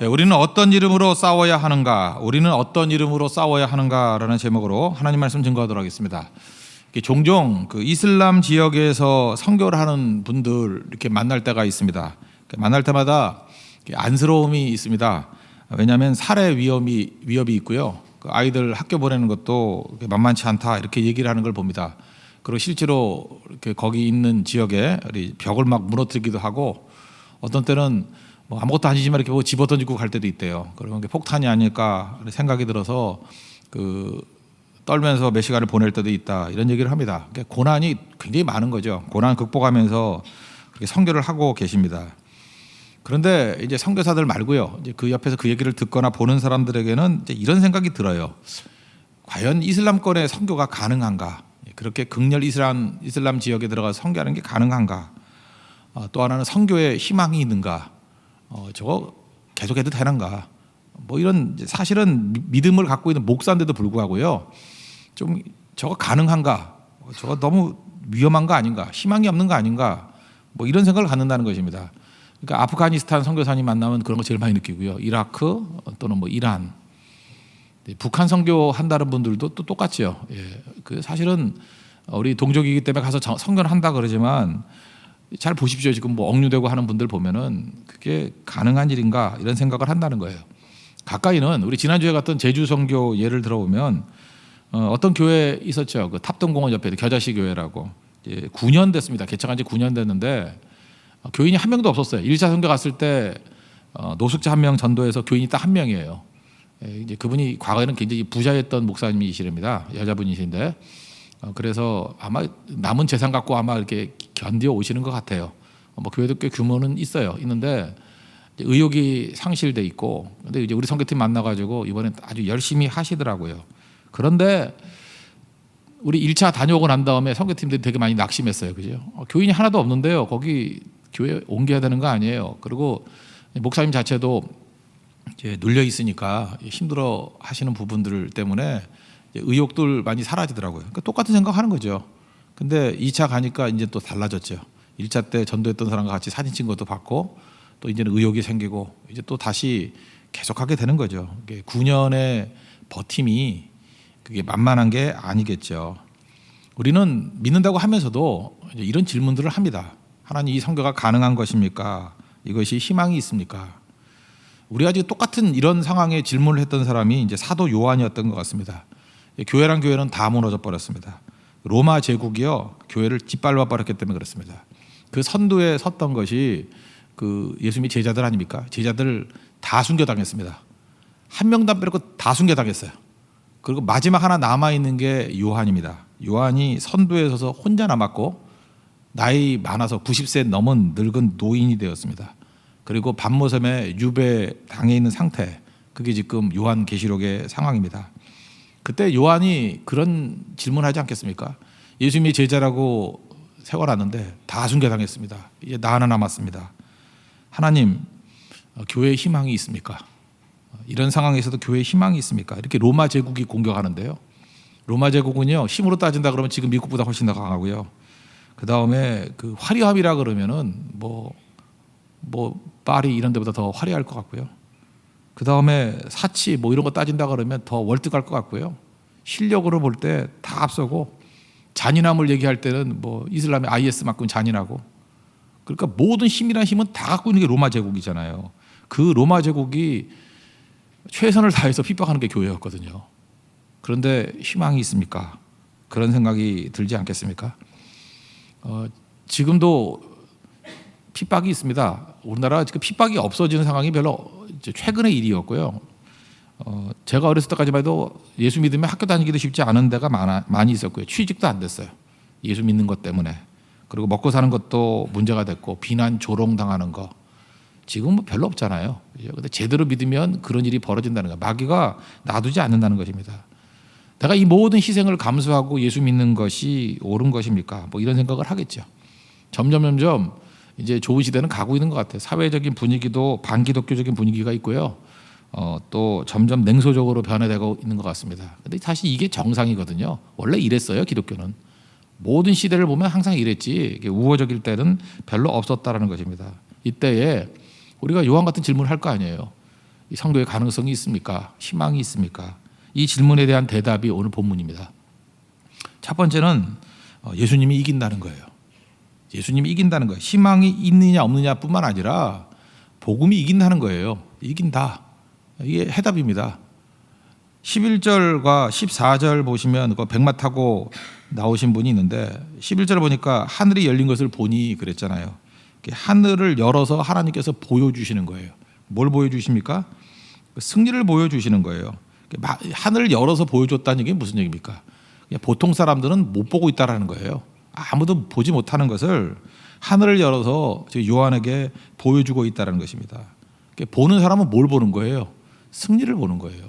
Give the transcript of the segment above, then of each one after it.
우리는 어떤 이름으로 싸워야 하는가? 우리는 어떤 이름으로 싸워야 하는가라는 제목으로 하나님 말씀 증거하도록 하겠습니다. 종종 그 이슬람 지역에서 선교를 하는 분들 이렇게 만날 때가 있습니다. 만날 때마다 안쓰러움이 있습니다. 왜냐하면 살해 위협이 있고요. 그 아이들 학교 보내는 것도 만만치 않다 이렇게 얘기를 하는 걸 봅니다. 그리고 실제로 이렇게 거기 있는 지역에 벽을 막 무너뜨리기도 하고 어떤 때는 뭐 아무것도 아니지만 이렇게 뭐 집어 던지고 갈 때도 있대요. 그러면 폭탄이 아닐까 생각이 들어서 떨면서 몇 시간을 보낼 때도 있다 이런 얘기를 합니다. 그러니까 고난이 굉장히 많은 거죠. 고난 극복하면서 그렇게 선교를 하고 계십니다. 그런데 이제 선교사들 말고요. 이제 그 옆에서 그 얘기를 듣거나 보는 사람들에게는 이제 이런 생각이 들어요. 과연 이슬람권의 선교가 가능한가? 그렇게 극렬 이슬람 지역에 들어가서 선교하는 게 가능한가? 또 하나는 선교에 희망이 있는가? 저거 계속해도 되는가? 뭐 이런 사실은 믿음을 갖고 있는 목사인데도 불구하고요. 좀 저거 가능한가? 저거 너무 위험한 거 아닌가? 희망이 없는 거 아닌가? 뭐 이런 생각을 갖는다는 것입니다. 그러니까 아프가니스탄 선교사님 만나면 그런 거 제일 많이 느끼고요. 이라크 또는 뭐 이란, 북한 선교 한다는 분들도 또 똑같죠. 예, 그 사실은 우리 동족이기 때문에 가서 선교를 한다 그러지만 잘 보십시오. 지금 뭐 억류되고 하는 분들 보면은 그게 가능한 일인가 이런 생각을 한다는 거예요. 가까이는 우리 지난주에 갔던 제주 선교 예를 들어보면 어떤 교회 있었죠. 그 탑동공원 옆에 겨자씨 교회라고 9년 됐습니다. 개척한 지 9년 됐는데 교인이 한 명도 없었어요. 1차 선교 갔을 때 노숙자 한 명 전도해서 교인이 딱 한 명이에요. 이제 그분이 과거에는 굉장히 부자였던 목사님이시랍니다. 여자분이신데 그래서 아마 남은 재산 갖고 아마 이렇게 견디어 오시는 것 같아요. 뭐 교회도 꽤 규모는 있는데 의욕이 상실돼 있고, 근데 이제 우리 선교팀 만나가지고 이번에 아주 열심히 하시더라고요. 그런데 우리 1차 다녀오고 난 다음에 선교팀들이 되게 많이 낙심했어요. 그죠? 교인이 하나도 없는데요. 거기 교회 옮겨야 되는 거 아니에요. 그리고 목사님 자체도 이제 눌려 있으니까 힘들어 하시는 부분들 때문에 의욕들 많이 사라지더라고요. 그러니까 똑같은 생각하는 거죠. 근데 2차 가니까 이제 또 달라졌죠. 1차 때 전도했던 사람과 같이 사진 찍은 것도 받고 또 이제는 의욕이 생기고 이제 또 다시 계속하게 되는 거죠. 9년의 버팀이 그게 만만한 게 아니겠죠. 우리는 믿는다고 하면서도 이런 질문들을 합니다. 하나님, 이 선교가 가능한 것입니까? 이것이 희망이 있습니까? 우리가 지금 똑같은 이런 상황에 질문을 했던 사람이 이제 사도 요한이었던 것 같습니다. 교회란 교회는 다 무너져 버렸습니다. 로마 제국이요 교회를 짓밟아 버렸기 때문에 그렇습니다. 그 선두에 섰던 것이 그 예수님의 제자들 아닙니까? 제자들 다 순교당했습니다. 한 명도 안 빼놓고 다 순교당했어요. 그리고 마지막 하나 남아 있는 게 요한입니다. 요한이 선두에 서서 혼자 남았고 나이 많아서 90세 넘은 늙은 노인이 되었습니다. 그리고 밤모섬에 유배당해 있는 상태, 그게 지금 요한계시록의 상황입니다. 그때 요한이 그런 질문하지 않겠습니까? 예수님이 제자라고 세워놨는데 다 순교당했습니다. 이제 나 하나 남았습니다. 하나님, 교회에 희망이 있습니까? 이런 상황에서도 교회에 희망이 있습니까? 이렇게 로마 제국이 공격하는데요. 로마 제국은요 힘으로 따진다 그러면 지금 미국보다 훨씬 더 강하고요. 그 다음에 그 화려함이라 그러면은 뭐 파리 이런 데보다 더 화려할 것 같고요. 그 다음에 사치 뭐 이런 거 따진다 그러면 더 월등할 것 같고요. 실력으로 볼 때 다 앞서고, 잔인함을 얘기할 때는 뭐 이슬람의 IS만큼 잔인하고, 그러니까 모든 힘이란 힘은 다 갖고 있는 게 로마 제국이잖아요. 그 로마 제국이 최선을 다해서 핍박하는 게 교회였거든요. 그런데 희망이 있습니까? 그런 생각이 들지 않겠습니까? 지금도 핍박이 있습니다. 우리나라 지금 핍박이 없어지는 상황이 별로 최근의 일이었고요. 제가 어렸을 때까지만 해도 예수 믿으면 학교 다니기도 쉽지 않은 데가 많이 있었고요. 취직도 안 됐어요. 예수 믿는 것 때문에. 그리고 먹고 사는 것도 문제가 됐고, 비난 조롱 당하는 거. 지금 뭐 별로 없잖아요. 근데 제대로 믿으면 그런 일이 벌어진다는 거. 마귀가 놔두지 않는다는 것입니다. 내가 이 모든 희생을 감수하고 예수 믿는 것이 옳은 것입니까? 뭐 이런 생각을 하겠죠. 점점 이제 좋은 시대는 가고 있는 것 같아요. 사회적인 분위기도 반기독교적인 분위기가 있고요. 또 점점 냉소적으로 변해되고 있는 것 같습니다. 근데 사실 이게 정상이거든요. 원래 이랬어요, 기독교는. 모든 시대를 보면 항상 이랬지, 이게 우호적일 때는 별로 없었다라는 것입니다. 이때에 우리가 요한 같은 질문을 할 거 아니에요. 이 성교의 가능성이 있습니까? 희망이 있습니까? 이 질문에 대한 대답이 오늘 본문입니다. 첫 번째는 예수님이 이긴다는 거예요. 예수님이 이긴다는 거예요. 희망이 있느냐 없느냐뿐만 아니라 복음이 이긴다는 거예요. 이긴다. 이게 해답입니다. 11절과 14절 보시면 그 백마 타고 나오신 분이 있는데 11절 보니까 하늘이 열린 것을 보니 그랬잖아요. 하늘을 열어서 하나님께서 보여주시는 거예요. 뭘 보여주십니까? 승리를 보여주시는 거예요. 하늘을 열어서 보여줬다는 게 무슨 얘기입니까? 보통 사람들은 못 보고 있다라는 거예요. 아무도 보지 못하는 것을 하늘을 열어서 요한에게 보여주고 있다는 것입니다. 보는 사람은 뭘 보는 거예요? 승리를 보는 거예요.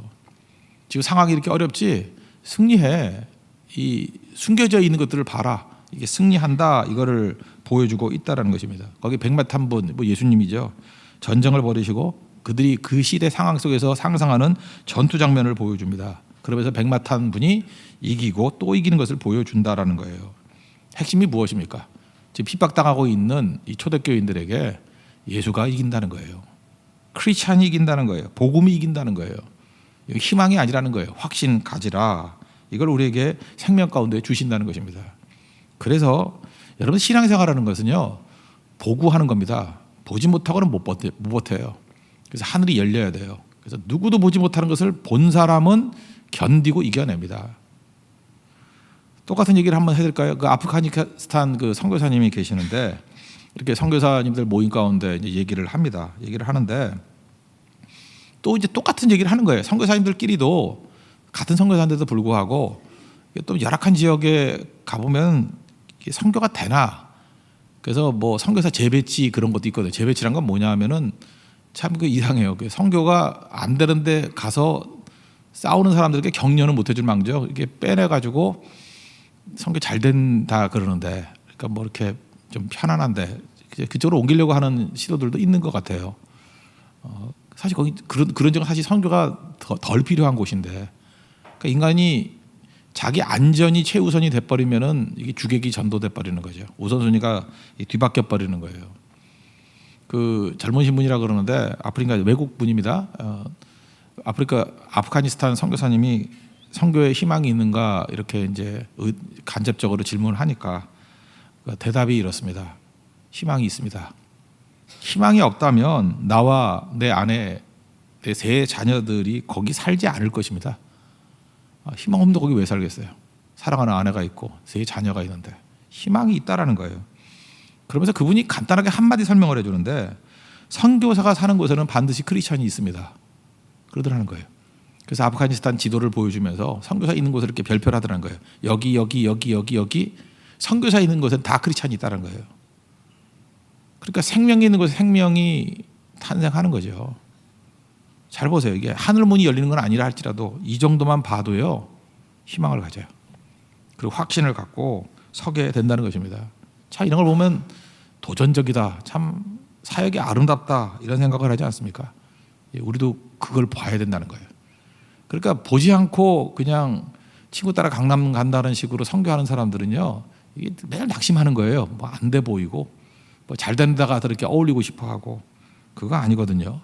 지금 상황이 이렇게 어렵지? 승리해. 이 숨겨져 있는 것들을 봐라. 이게 승리한다. 이거를 보여주고 있다는 것입니다. 거기 백마 탄 분, 예수님이죠. 전쟁을 벌이시고 그들이 그 시대 상황 속에서 상상하는 전투 장면을 보여줍니다. 그러면서 백마 탄 분이 이기고 또 이기는 것을 보여준다라는 거예요. 핵심이 무엇입니까? 지금 핍박당하고 있는 이 초대교인들에게 예수가 이긴다는 거예요. 크리스찬이 이긴다는 거예요. 복음이 이긴다는 거예요. 희망이 아니라는 거예요. 확신 가지라. 이걸 우리에게 생명 가운데 주신다는 것입니다. 그래서 여러분 신앙생활하는 것은요. 보고하는 겁니다. 보지 못하고는 못 버텨요. 그래서 하늘이 열려야 돼요. 그래서 누구도 보지 못하는 것을 본 사람은 견디고 이겨냅니다. 똑같은 얘기를 한번 해드릴까요? 그 아프가니스탄 그 선교사님이 계시는데 이렇게 선교사님들 모임 가운데 이제 얘기를 합니다. 얘기를 하는데 또 이제 똑같은 얘기를 하는 거예요. 선교사님들끼리도 같은 선교사인데도 불구하고 또 열악한 지역에 가보면 선교가 되나? 그래서 뭐 선교사 재배치 그런 것도 있거든요. 재배치란 건 뭐냐면은 참 그 이상해요. 선교가 안 되는데 가서 싸우는 사람들에게 격려는 못 해줄 망정 이게 빼내가지고 선교 잘 된다 그러는데 그러니까 뭐 이렇게 좀 편안한데 그쪽으로 옮기려고 하는 시도들도 있는 것 같아요. 사실 거기 그런 점은 사실 선교가 덜 필요한 곳인데 그러니까 인간이 자기 안전이 최우선이 돼버리면은 이게 주객이 전도돼 버리는 거죠. 우선순위가 뒤바뀌어 버리는 거예요. 그 젊으신 분이라 그러는데 아프리카 외국 분입니다. 아프가니스탄 선교사님이 선교에 희망이 있는가 이렇게 이제 간접적으로 질문을 하니까 대답이 이렇습니다. 희망이 있습니다. 희망이 없다면 나와 내 아내, 내 세 자녀들이 거기 살지 않을 것입니다. 희망 없는데 거기 왜 살겠어요? 사랑하는 아내가 있고 세 자녀가 있는데 희망이 있다라는 거예요. 그러면서 그분이 간단하게 한마디 설명을 해주는데 선교사가 사는 곳에는 반드시 크리스찬이 있습니다. 그러더라는 거예요. 그래서 아프가니스탄 지도를 보여주면서 선교사 있는 곳을 이렇게 별표를 하더라는 거예요. 여기 선교사 있는 곳엔 다 크리스찬이 있다는 거예요. 그러니까 생명이 있는 곳에 생명이 탄생하는 거죠. 잘 보세요. 이게 하늘 문이 열리는 건 아니라 할지라도 이 정도만 봐도요. 희망을 가져요. 그리고 확신을 갖고 서게 된다는 것입니다. 자, 이런 걸 보면 도전적이다. 참 사역이 아름답다. 이런 생각을 하지 않습니까? 우리도 그걸 봐야 된다는 거예요. 그러니까 보지 않고 그냥 친구 따라 강남 간다는 식으로 선교하는 사람들은요. 이게 매일 낙심하는 거예요. 뭐 안 돼 보이고 뭐 잘 된다가 이렇게 어울리고 싶어 하고 그거 아니거든요.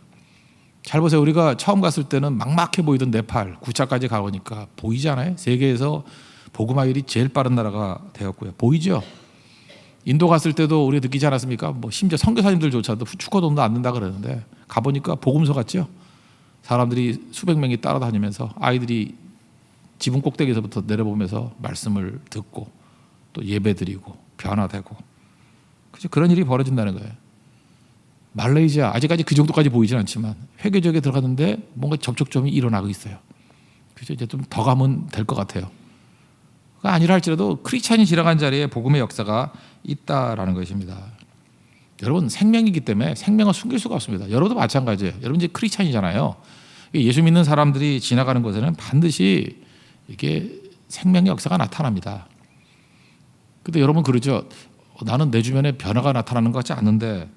잘 보세요. 우리가 처음 갔을 때는 막막해 보이던 네팔 9차까지 가보니까 보이잖아요. 세계에서 복음화율이 제일 빠른 나라가 되었고요. 보이죠? 인도 갔을 때도 우리가 느끼지 않았습니까? 뭐 심지어 선교사님들조차도 축구돈도 안 든다 그러는데 가보니까 복음서 같죠? 사람들이 수백 명이 따라다니면서 아이들이 지붕 꼭대기에서부터 내려보면서 말씀을 듣고 또 예배드리고 변화되고 그죠? 그런 일이 벌어진다는 거예요. 말레이시아 아직까지 그 정도까지 보이진 않지만 회계 지역에 들어갔는데 뭔가 접촉점이 일어나고 있어요. 그죠? 이제 좀 더 가면 될 것 같아요. 그가 아니라 할지라도 크리스찬이 지나간 자리에 복음의 역사가 있다라는 것입니다. 여러분 생명이기 때문에 생명을 숨길 수가 없습니다. 여러분도 마찬가지예요. 여러분 이제 크리스찬이잖아요. 예수 믿는 사람들이 지나가는 곳에는 반드시 이게 생명의 역사가 나타납니다. 근데 여러분 그러죠. 나는 내 주변에 변화가 나타나는 것 같지 않는데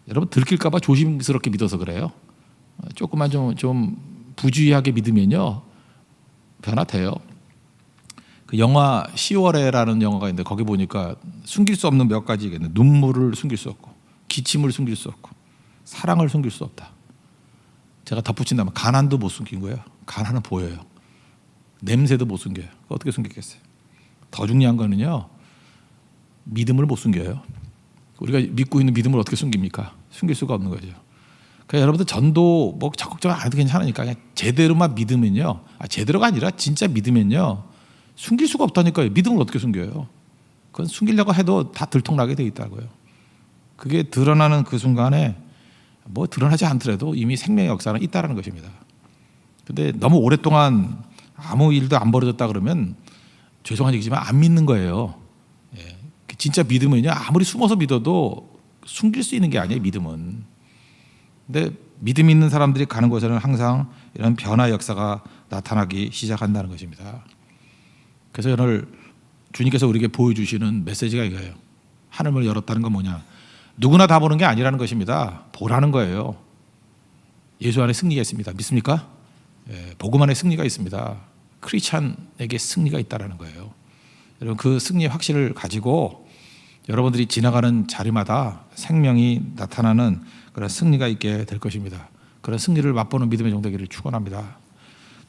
여러분 들킬까 봐 조심스럽게 믿어서 그래요. 조금만 좀 부주의하게 믿으면요. 변화돼요. 그 영화 10월에라는 영화가 있는데 거기 보니까 숨길 수 없는 몇 가지가 있는데 눈물을 숨길 수 없고 기침을 숨길 수 없고 사랑을 숨길 수 없다. 제가 덧붙인다면 가난도 못 숨긴 거예요. 가난은 보여요. 냄새도 못 숨겨요. 어떻게 숨기겠어요? 더 중요한 거는요, 믿음을 못 숨겨요. 우리가 믿고 있는 믿음을 어떻게 숨깁니까? 숨길 수가 없는 거죠. 그러니까 여러분들 전도 뭐 적극적으로 안 해도 괜찮으니까 그냥 제대로만 믿으면요, 제대로가 아니라 진짜 믿으면요, 숨길 수가 없다니까요. 믿음을 어떻게 숨겨요? 그건 숨기려고 해도 다 들통나게 돼 있다고요. 그게 드러나는 그 순간에 뭐 드러나지 않더라도 이미 생명의 역사는 있다는 것입니다. 근데 너무 오랫동안 아무 일도 안 벌어졌다 그러면 죄송한 얘기지만 안 믿는 거예요. 예. 진짜 믿음은요, 아무리 숨어서 믿어도 숨길 수 있는 게 아니에요, 믿음은. 근데 믿음 있는 사람들이 가는 곳에는 항상 이런 변화 역사가 나타나기 시작한다는 것입니다. 그래서 오늘 주님께서 우리에게 보여주시는 메시지가 이거예요. 하늘을 열었다는 건 뭐냐? 누구나 다 보는 게 아니라는 것입니다. 보라는 거예요. 예수 안에 승리가 있습니다. 믿습니까? 예, 복음 안에 승리가 있습니다. 크리스찬에게 승리가 있다는 거예요. 여러분, 그 승리의 확신을 가지고 여러분들이 지나가는 자리마다 생명이 나타나는 그런 승리가 있게 될 것입니다. 그런 승리를 맛보는 믿음의 종되기를 축원합니다.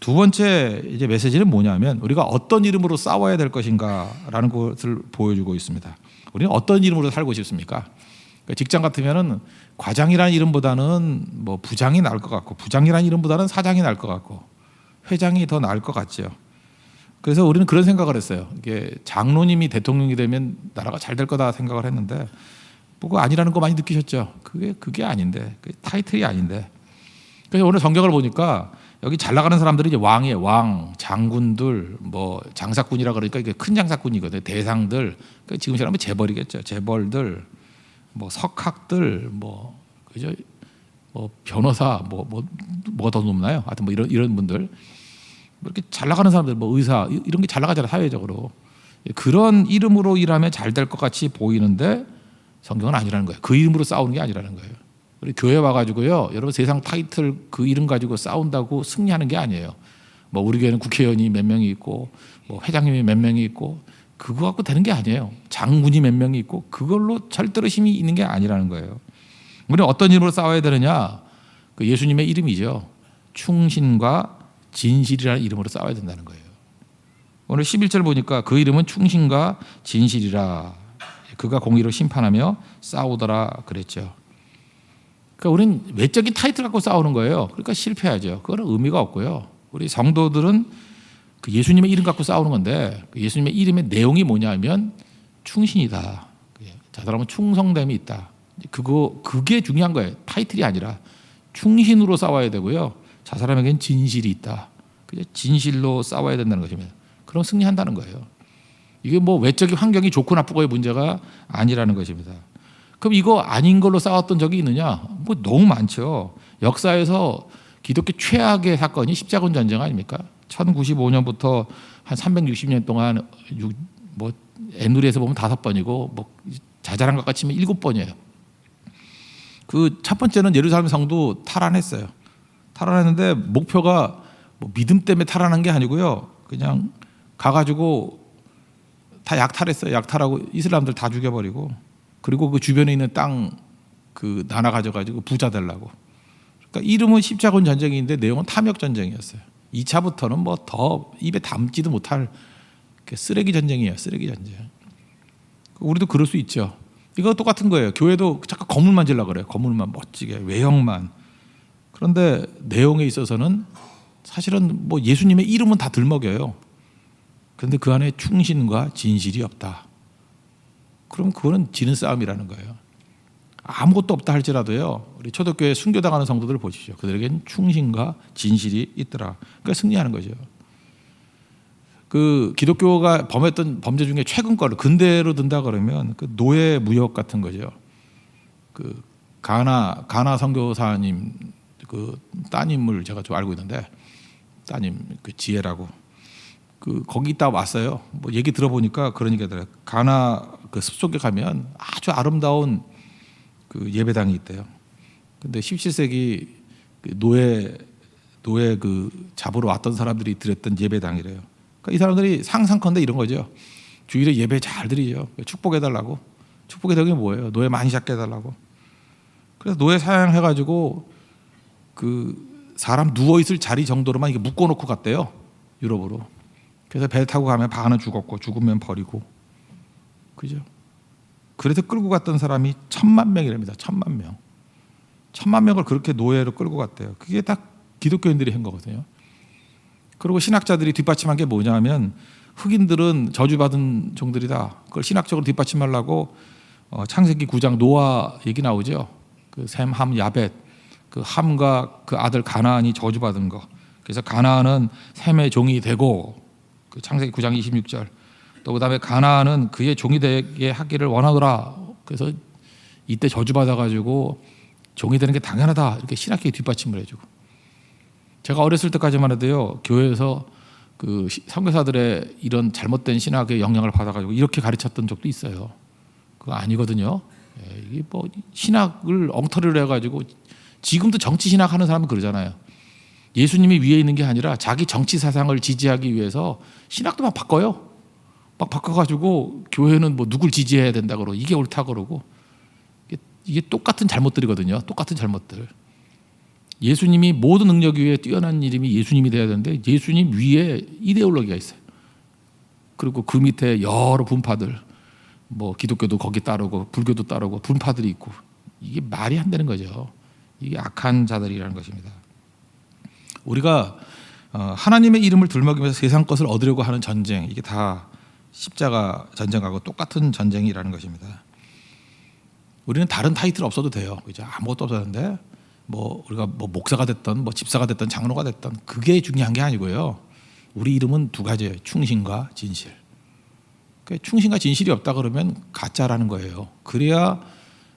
두 번째 이제 메시지는 뭐냐면 우리가 어떤 이름으로 싸워야 될 것인가라는 것을 보여주고 있습니다. 우리는 어떤 이름으로 살고 싶습니까? 그러니까 직장 같으면은 과장이라는 이름보다는 뭐 부장이 나을 것 같고, 부장이라는 이름보다는 사장이 나을 것 같고, 회장이 더 나을 것 같죠. 그래서 우리는 그런 생각을 했어요. 이게 장로님이 대통령이 되면 나라가 잘 될 거다 생각을 했는데, 그거 아니라는 거 많이 느끼셨죠? 그게 아닌데, 그게 타이틀이 아닌데. 그래서 오늘 성경을 보니까 여기 잘 나가는 사람들이 이제 왕이에요. 왕, 장군들, 뭐 장사꾼이라 그러니까 이게 큰 장사꾼이거든요. 대상들, 그러니까 지금 사람은 재벌이겠죠. 재벌들, 뭐 석학들, 뭐 그죠? 뭐 변호사, 뭐가 더 높나요? 하여튼 뭐 이런 분들, 이렇게 잘 나가는 사람들, 뭐 의사 이런 게 잘 나가잖아요, 사회적으로. 그런 이름으로 일하면 잘 될 것 같이 보이는데 성경은 아니라는 거예요. 그 이름으로 싸우는 게 아니라는 거예요. 우리 교회 와가지고요, 여러분 세상 타이틀 그 이름 가지고 싸운다고 승리하는 게 아니에요. 뭐 우리 교회는 국회의원이 몇 명이 있고, 뭐 회장님이 몇 명이 있고, 그거 갖고 되는 게 아니에요. 장군이 몇 명이 있고, 그걸로 절대로 힘이 있는 게 아니라는 거예요. 우리는 어떤 이름으로 싸워야 되느냐? 그 예수님의 이름이죠. 충신과 진실이라는 이름으로 싸워야 된다는 거예요. 오늘 11절 보니까 그 이름은 충신과 진실이라. 그가 공의로 심판하며 싸우더라 그랬죠. 그러니까 우리는 외적인 타이틀 갖고 싸우는 거예요. 그러니까 실패하죠. 그거는 의미가 없고요. 우리 성도들은 그 예수님의 이름 갖고 싸우는 건데, 그 예수님의 이름의 내용이 뭐냐면 충신이다. 자, 사람은 충성됨이 있다. 그게 중요한 거예요. 타이틀이 아니라 충신으로 싸워야 되고요. 자, 사람에겐 진실이 있다. 진실로 싸워야 된다는 것입니다. 그럼 승리한다는 거예요. 이게 뭐 외적인 환경이 좋고 나쁘고의 문제가 아니라는 것입니다. 그럼 이거 아닌 걸로 싸웠던 적이 있느냐? 뭐 너무 많죠. 역사에서 기독교 최악의 사건이 십자군 전쟁 아닙니까? 1095년부터 한 360년 동안 뭐 애누리에서 보면 5번이고, 뭐 자잘한 것 같이 치면 7번이에요. 그 첫 번째는 예루살렘 성도 탈환했어요. 탈환했는데 목표가 뭐 믿음 때문에 탈환한 게 아니고요. 그냥 가가지고 다 약탈했어요. 약탈하고 이슬람들 다 죽여버리고, 그리고 그 주변에 있는 땅 그 나눠 가져가지고 부자 되려고. 그러니까 이름은 십자군 전쟁인데 내용은 탐욕 전쟁이었어요. 2차부터는 뭐 더 입에 담지도 못할 쓰레기 전쟁이에요. 쓰레기 전쟁. 우리도 그럴 수 있죠. 이거 똑같은 거예요. 교회도 자꾸 건물만 지려고 그래요. 건물만 멋지게, 외형만. 그런데 내용에 있어서는 사실은 뭐 예수님의 이름은 다 들먹여요. 그런데 그 안에 충신과 진실이 없다. 그럼 그거는 지는 싸움이라는 거예요. 아무것도 없다 할지라도요, 우리 초대교회 순교당하는 성도들을 보십시오. 그들에게는 충신과 진실이 있더라. 그러니까 승리하는 거죠. 그 기독교가 범했던 범죄 중에 최근 거를 근대로 든다 그러면 그 노예 무역 같은 거죠. 그 가나 선교사님 그 따님을 제가 좀 알고 있는데, 따님 그 지혜라고, 그 거기 있다 왔어요. 뭐 얘기 들어보니까 그런 얘기더라고요. 가나 그 숲속에 가면 아주 아름다운 그 예배당이 있대요. 근데 17세기 그 노예 그 잡으러 왔던 사람들이 드렸던 예배당이래요. 그러니까 이 사람들이 상상컨대 이런 거죠. 주일에 예배 잘 드리죠. 축복해달라고. 축복의 덕이 뭐예요? 노예 많이 잡게 해달라고. 그래서 노예 사양해가지고 그 사람 누워 있을 자리 정도로만 이게 묶어놓고 갔대요, 유럽으로. 그래서 배 타고 가면 반은 죽었고 죽으면 버리고, 그죠? 그래서 끌고 갔던 사람이 10,000,000명이랍니다. 10,000,000명. 10,000,000명을 그렇게 노예로 끌고 갔대요. 그게 딱 기독교인들이 한 거거든요. 그리고 신학자들이 뒷받침한 게 뭐냐면, 흑인들은 저주받은 종들이다. 그걸 신학적으로 뒷받침하려고 창세기 9장 노아 얘기 나오죠. 그 셈, 함, 야벳, 그 함과 그 아들 가나안이 저주받은 거. 그래서 가나안은 셈의 종이 되고, 그 창세기 9장 26절. 또 그다음에 가나안은 그의 종이 되게 하기를 원하더라. 그래서 이때 저주받아 가지고 종이 되는 게 당연하다. 이렇게 신학계에 뒷받침을 해주고. 제가 어렸을 때까지만 해도요, 교회에서 그 선교사들의 이런 잘못된 신학의 영향을 받아가지고 이렇게 가르쳤던 적도 있어요. 그거 아니거든요. 이게 뭐 신학을 엉터리로 해가지고, 지금도 정치 신학 하는 사람은 그러잖아요. 예수님이 위에 있는 게 아니라 자기 정치 사상을 지지하기 위해서 신학도 막 바꿔요. 막 바꿔가지고 교회는 뭐 누굴 지지해야 된다 그러고 이게 옳다 그러고, 이게 똑같은 잘못들이거든요. 똑같은 잘못들. 예수님이 모든 능력 위에 뛰어난 이름이 예수님이 돼야 되는데, 예수님 위에 이데올로기가 있어요. 그리고 그 밑에 여러 분파들, 뭐 기독교도 거기 따르고 불교도 따르고 분파들이 있고, 이게 말이 안 되는 거죠. 이게 악한 자들이라는 것입니다. 우리가 하나님의 이름을 들먹이면서 세상 것을 얻으려고 하는 전쟁, 이게 다 십자가 전쟁하고 똑같은 전쟁이라는 것입니다. 우리는 다른 타이틀 없어도 돼요. 그죠? 아무것도 없었는데 뭐 우리가 뭐 목사가 됐던 뭐 집사가 됐던 장로가 됐던, 그게 중요한 게 아니고요. 우리 이름은 두 가지예요. 충신과 진실. 충신과 진실이 없다 그러면 가짜라는 거예요. 그래야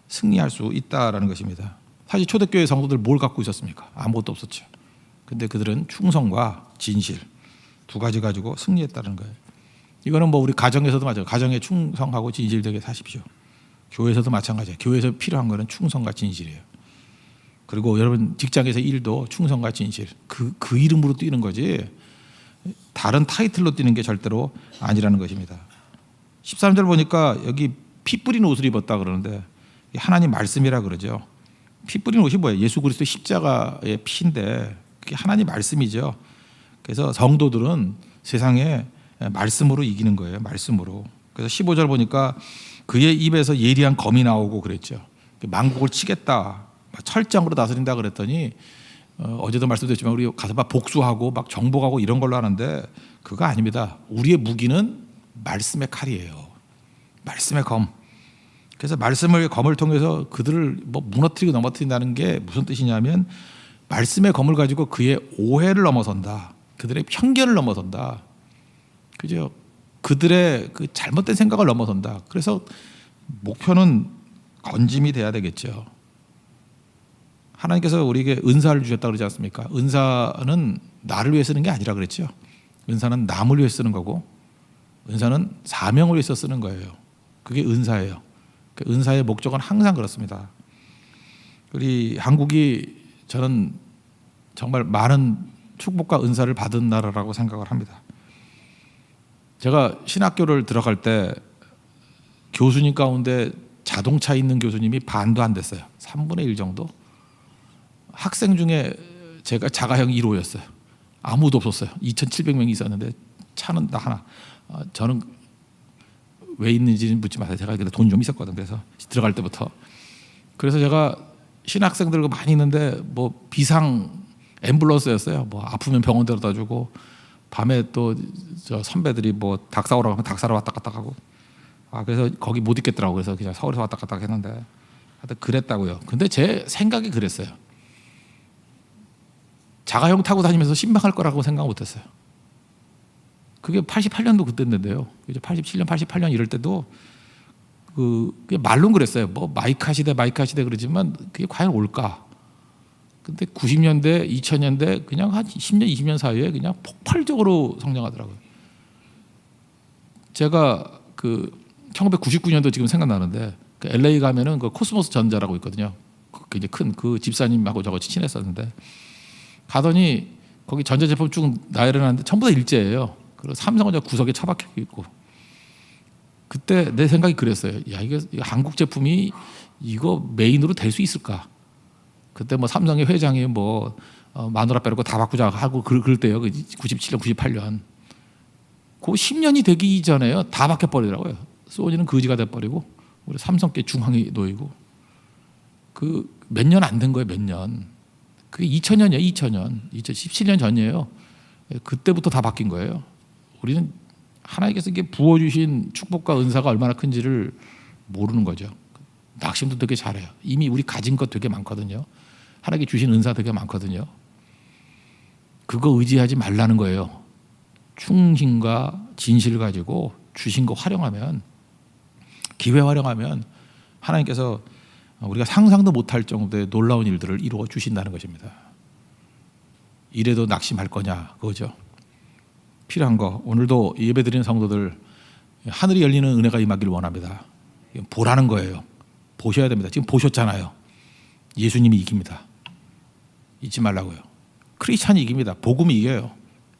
승리할 수 있다라는 것입니다. 사실 초대교회 성도들 뭘 갖고 있었습니까? 아무것도 없었죠. 근데 그들은 충성과 진실 두 가지 가지고 승리했다는 거예요. 이거는 뭐 우리 가정에서도 맞아요. 가정에 충성하고 진실되게 사십시오. 교회에서도 마찬가지예요. 교회에서 필요한 거는 충성과 진실이에요. 그리고 여러분 직장에서 일도 충성과 진실, 그 이름으로 뛰는 거지 다른 타이틀로 뛰는 게 절대로 아니라는 것입니다. 13절 보니까 여기 피 뿌린 옷을 입었다 그러는데, 하나님 말씀이라 그러죠. 피 뿌린 옷이 뭐예요? 예수 그리스도 십자가의 피인데 그게 하나님 말씀이죠. 그래서 성도들은 세상에 말씀으로 이기는 거예요. 말씀으로. 그래서 15절 보니까 그의 입에서 예리한 검이 나오고 그랬죠. 만국을 치겠다, 철장으로 다스린다 그랬더니, 어제도 말씀드렸지만 우리 가서 막 복수하고 막 정복하고 이런 걸로 하는데 그거 아닙니다. 우리의 무기는 말씀의 칼이에요. 말씀의 검. 그래서 말씀의 검을 통해서 그들을 뭐 무너뜨리고 넘어뜨린다는 게 무슨 뜻이냐면, 말씀의 검을 가지고 그의 오해를 넘어선다. 그들의 편견을 넘어선다. 그죠? 그들의 그 잘못된 생각을 넘어선다. 그래서 목표는 건짐이 돼야 되겠죠. 하나님께서 우리에게 은사를 주셨다 그러지 않습니까? 은사는 나를 위해 쓰는 게 아니라 그랬죠. 은사는 남을 위해 쓰는 거고, 은사는 사명을 위해서 쓰는 거예요. 그게 은사예요. 그 은사의 목적은 항상 그렇습니다. 우리 한국이 저는 정말 많은 축복과 은사를 받은 나라라고 생각을 합니다. 제가 신학교를 들어갈 때 교수님 가운데 자동차 있는 교수님이 반도 안 됐어요. 3분의 1 정도. 학생 중에 제가 자가형 1호였어요. 아무도 없었어요. 2,700명이 있었는데 차는 나 하나. 저는 왜 있는지는 묻지 마세요. 제가 그때 돈이 좀 있었거든. 그래서 들어갈 때부터. 그래서 제가 신학생들과 많이 있는데 뭐 비상 앰뷸런스였어요. 뭐 아프면 병원 데려다 주고, 밤에 또 저 선배들이 뭐 닭 사오라고 하면 닭 사러 왔다 갔다 하고, 그래서 거기 못 있겠더라고. 그래서 그냥 서울에서 왔다 갔다 했는데, 하여튼 그랬다고요. 근데 제 생각이 그랬어요. 자가용 타고 다니면서 신방할 거라고 생각 못했어요. 그게 88년도 그때인데요. 87년, 88년 이럴 때도 그게 말론 그랬어요. 뭐 마이카 시대 그러지만 그게 과연 올까? 근데 90년대, 2000년대 그냥 한 10년, 20년 사이에 그냥 폭발적으로 성장하더라고요. 제가 그 1999년도 지금 생각나는데, 그 LA 가면은 그 코스모스 전자라고 있거든요. 굉장히 큰 그 집사님하고 저거 친했었는데, 가더니 거기 전자제품 쭉 나열해놨는데 전부 다 일제예요. 그리고 삼성전자 구석에 처박혀 있고. 그때 내 생각이 그랬어요. 야, 이거 한국 제품이 이거 메인으로 될 수 있을까? 그때 뭐 삼성의 회장이 뭐 마누라 빼놓고 다 바꾸자 하고 그럴 때요. 97년, 98년. 그 10년이 되기 전에요. 다 바뀌어 버리더라고요. 소니는 거지가 돼 버리고 우리 삼성께 중앙이 놓이고 그 몇 년 안 된 거예요. 몇 년. 그게 2000년이에요. 2017년 전이에요. 그때부터 다 바뀐 거예요. 우리는 하나님께서 이게 부어주신 축복과 은사가 얼마나 큰지를 모르는 거죠. 낙심도 되게 잘해요. 이미 우리 가진 것 되게 많거든요. 하나님께 주신 은사 되게 많거든요. 그거 의지하지 말라는 거예요. 충신과 진실을 가지고 주신 거 활용하면, 기회 활용하면 하나님께서 우리가 상상도 못할 정도의 놀라운 일들을 이루어 주신다는 것입니다. 이래도 낙심할 거냐 그거죠. 필요한 거, 오늘도 예배드리는 성도들 하늘이 열리는 은혜가 임하기를 원합니다. 보라는 거예요. 보셔야 됩니다. 지금 보셨잖아요. 예수님이 이깁니다. 잊지 말라고요. 크리스찬이 이깁니다. 복음이 이겨요.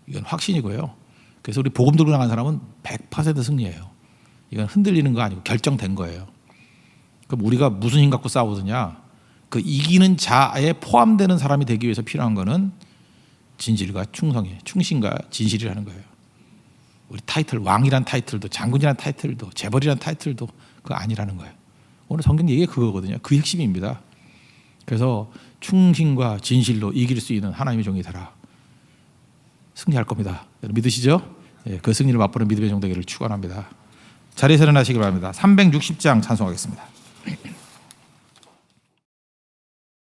이건 확신이고요. 그래서 우리 복음 들고 나간 사람은 100% 승리예요. 이건 흔들리는 거 아니고 결정된 거예요. 그럼 우리가 무슨 힘 갖고 싸우느냐? 그 이기는 자에 포함되는 사람이 되기 위해서 필요한 거는 진실과 충성이에요. 충신과 진실이라는 거예요. 우리 타이틀, 왕이란 타이틀도, 장군이란 타이틀도, 재벌이란 타이틀도 그거 아니라는 거예요. 오늘 성경 얘기가 그거거든요. 그 핵심입니다. 그래서 충신과 진실로 이길 수 있는 하나님의 종이 되라. 승리할 겁니다. 여러분 믿으시죠? 예, 그 승리를 맛보는 믿음의 종 되기를 축원합니다. 자리에서 일어나시기 바랍니다. 360장 찬송하겠습니다.